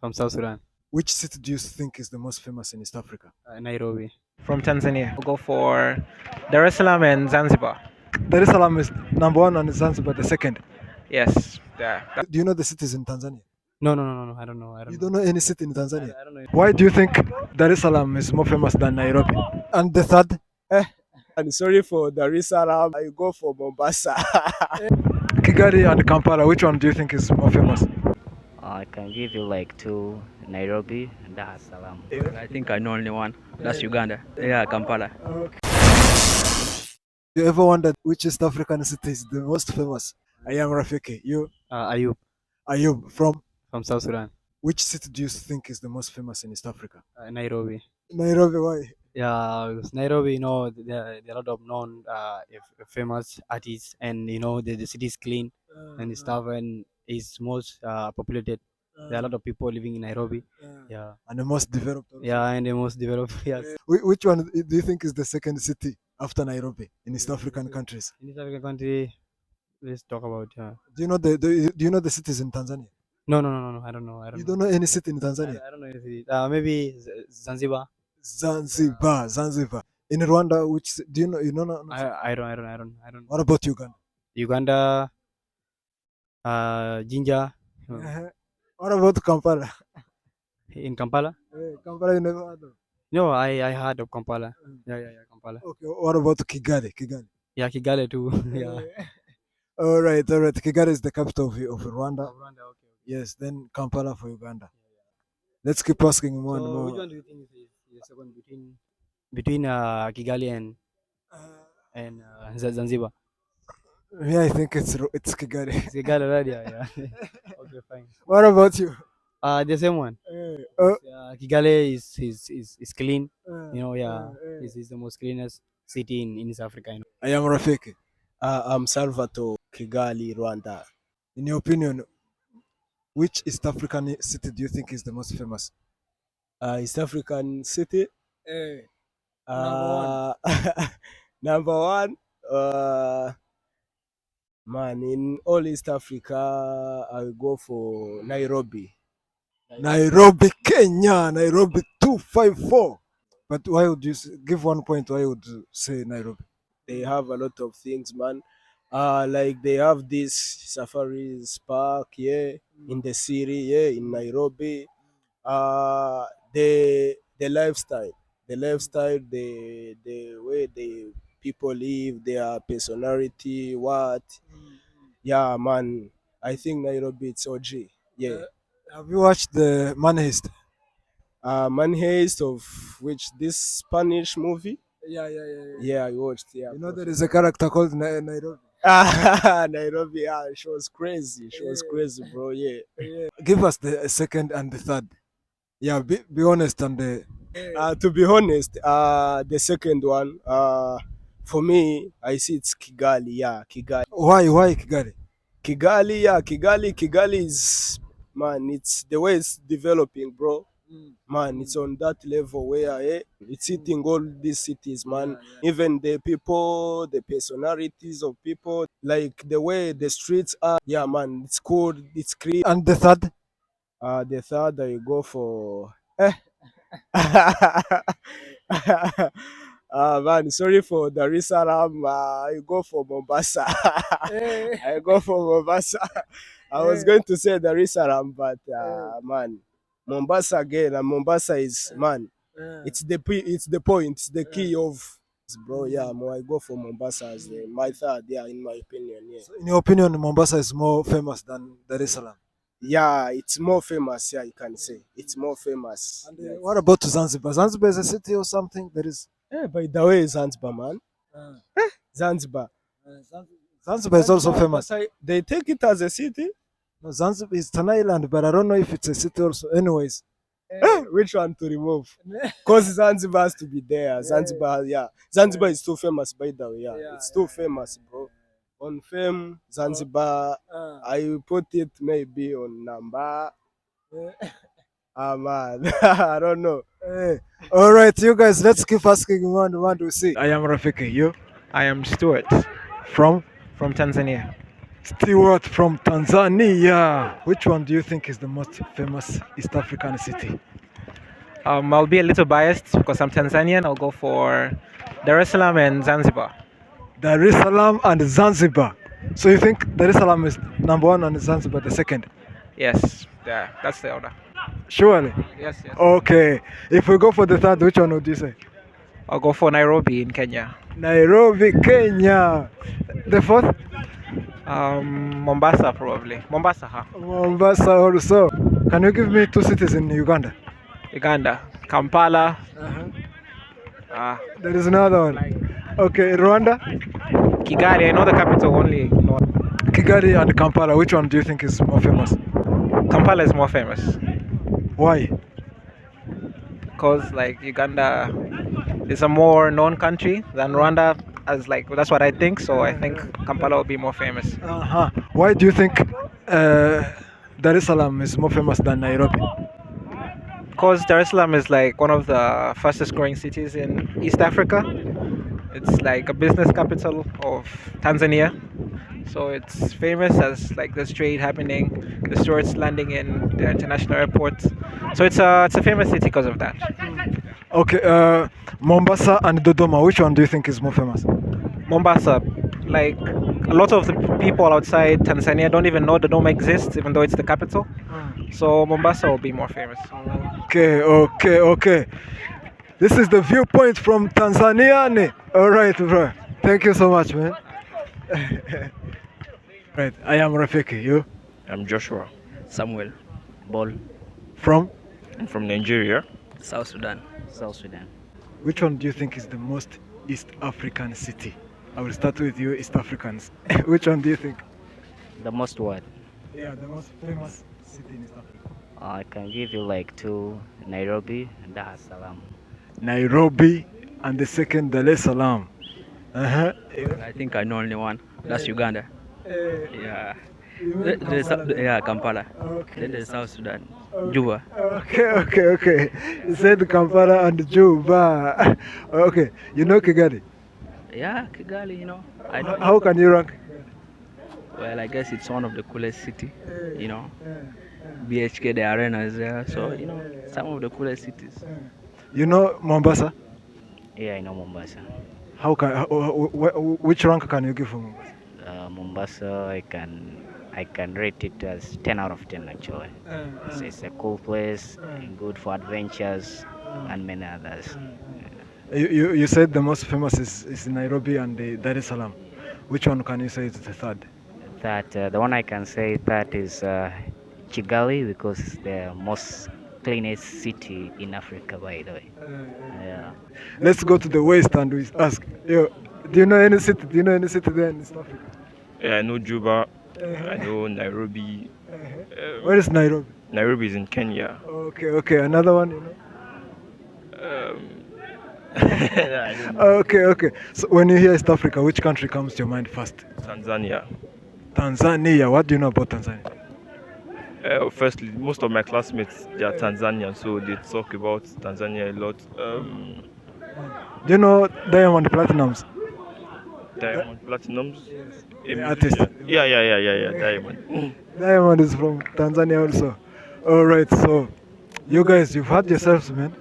from South Sudan, Which city do you think is the most famous in East Africa? Nairobi. From Tanzania. I'll go for Dar es Salaam and Zanzibar. Dar es Salaam is number one and Zanzibar the second. Yes, there. Do you know the cities in Tanzania? No, no, no, no, no. I don't know. I You don't don't know. know any city in Tanzania? I don't know. Why do you think Dar es Salaam is more famous than Nairobi? And the third? Sorry for Dar es Salaam. I go for Mombasa. Kigali and Kampala. Which one do you think is more famous? I can give you like two: Nairobi and Dar es Salaam. I think I know only one. That's Uganda. Yeah, Kampala. You ever wondered which East African city is the most famous? I am Rafiki. You? Ayub Ayub. From from South Sudan, which city do you think is the most famous in East Africa? Nairobi. Nairobi. Why? Yeah, because Nairobi, there are a lot of known famous artists, and the city is clean and stuff, and is most populated. There are a lot of people living in Nairobi. Yeah, And the most developed. Also. yeah, and the most developed. Yes, Which one do you think is the second city after Nairobi in East African countries? in this African country, let's talk about. Do you know do you know the cities in Tanzania? No, no, no, no, no. I don't know. I don't You know. don't know any city in Tanzania? I don't know anything. Maybe Zanzibar. Zanzibar. In Rwanda, which do you know? You know? No. I don't. What about Uganda? Uganda, Jinja, What about Kampala? in Kampala. Kampala, you never heard of. No, I heard of Kampala. Yeah, Kampala. Okay. What about Kigali? Kigali. Yeah, Kigali too. Yeah. All right. Kigali is the capital of Rwanda. Rwanda, okay. Yes. Then Kampala for Uganda. Let's keep asking more and So which more. one do you think is the second between Kigali and Zanzibar? Yeah, I think it's Kigali. It's Kigali, right? Yeah. Okay, fine. What about you? The same one. Uh, Kigali is clean. uh, It's the most cleanest city in East Africa. I am Rafiki. I'm Salvatore, Kigali, Rwanda. In your opinion, which East African city do you think is the most famous? East African city. Number Number one. Man, in all East Africa, I will go for Nairobi. Nairobi, Kenya. Nairobi 254. But why would you give 1 point? Why would you say Nairobi? They have a lot of things, man. Like they have this safaris park, yeah, in the city, yeah, in Nairobi. The lifestyle, the way the people live, their personality, what, yeah, man. I think Nairobi it's OG, yeah. Have you watched the Man Heist? Man Heist of which this Spanish movie? Yeah. Yeah, I watched. Yeah, You know there is a character called Nairobi. Nairobi. Yeah, she was crazy. She was crazy, bro. Yeah. Give us the second and the third. Yeah, be honest and the. To be honest, the second one, for me, I see it's Kigali. Yeah, Kigali. Why Kigali? Kigali. Yeah, Kigali is, man. It's the way it's developing, bro. Man, it's on that level where it's hitting all these cities, man. Even the people, the personalities of people, like the way the streets are. Yeah, man, it's cool. It's clean. And the third? The third, I go for. Man, sorry for Dar es Salaam. I go for Mombasa. I go for Mombasa. I was going to say Dar es Salaam, but man, Mombasa again. And Mombasa is, man. It's the point. It's the key of, bro. Yeah, I go for Mombasa as my third. Yeah, in my opinion. Yeah. So in your opinion, Mombasa is more famous than Dar es Salaam. Yeah, it's more famous. Yeah, you can say it's more famous. And what about Zanzibar? Zanzibar is a city or something? There is. By the way, Zanzibar, man. Zanzibar. Zanzibar is also famous. They take it as a city. No, Zanzibar is an island, but I don't know if it's a city also. Anyways, Which one to remove? Because Zanzibar has to be there. Zanzibar, yeah. Zanzibar is too famous, by the way. Yeah, it's too famous, bro. On fame, Zanzibar, I will put it maybe on number. Man, I don't know. all right, you guys, let's keep asking one to see. I am Rafiki. You I am Stuart from? from Tanzania. Stewart from Tanzania. Which one do you think is the most famous East African city? I'll be a little biased because I'm Tanzanian. I'll go for Dar es Salaam and Zanzibar. Dar es Salaam and Zanzibar. So you think Dar es Salaam is number one and Zanzibar the second? Yes, yeah, that's the order. Surely. Yes, yes. Okay. If we go for the third, which one would you say? I'll go for Nairobi in Kenya. Nairobi, Kenya. The fourth? Mombasa probably. Mombasa, huh? Mombasa also. Can you give me two cities in Uganda? Uganda, Kampala. There is another one. Okay, Rwanda, Kigali. I know the capital only. No. Kigali, and Kampala. Which one do you think is more famous? Kampala is more famous Why? because like Uganda is a more known country than Rwanda. As like that's what I think. So I think Kampala will be more famous. Why do you think Dar es Salaam is more famous than Nairobi? Because Dar es Salaam is like one of the fastest growing cities in East Africa. It's like a business capital of Tanzania. So it's famous as like there's trade happening, the tourists landing in the international airport. So it's a famous city because of that. Okay, Mombasa and Dodoma. Which one do you think is more famous? Mombasa, like a lot of the people outside Tanzania don't even know Dodoma exists, even though it's the capital. So Mombasa will be more famous. Okay. This is the viewpoint from Tanzania. All right, bro. Thank you so much, man. Right, I am Rafiki. You? I'm Joshua. Samuel. Ball. From? I'm from Nigeria. South Sudan. South Sudan. Which one do you think is the most East African city? I will start with you, East Africans. Which one do you think? The most what? Yeah, the most famous city in East Africa. I can give you like two: Nairobi and Dar es Salaam. Nairobi and the second Dar es Salaam. I think I know only one. That's Uganda. Yeah. Yeah, Kampala. Then there's South Sudan. Juba. Okay. You said Kampala and Juba. Okay, you know Kigali. Yeah, Kigali, you know. I know. How can you rank? Well, I guess it's one of the coolest city, you know. BHK, the arena is there. So, you know, some of the coolest cities. You know Mombasa? Yeah, I know Mombasa. Which rank can you give for Mombasa? Mombasa, I can rate it as 10 out of 10 actually. So it's a cool place, good for adventures and many others. You said the most famous is Nairobi and the Dar es Salaam. Which one can you say is the third? That the one I can say that is Kigali because it's the most cleanest city in Africa, by the way. Yeah. Let's go to the west and we ask. Yo, do you know any city? Do you know any city there in East Africa? Yeah, I know Juba. I know Nairobi. Where is Nairobi? Nairobi is in Kenya. Okay. Another one, you know? Okay. So when you hear East Africa, which country comes to your mind first? Tanzania. Tanzania. What do you know about Tanzania? Firstly, most of my classmates they are Tanzanian, so they talk about Tanzania a lot. Do you know Diamond Platinums? Diamond Platinums. The artist. Yeah. Diamond. Diamond is from Tanzania also. All right, so you guys, you've had yourselves, man.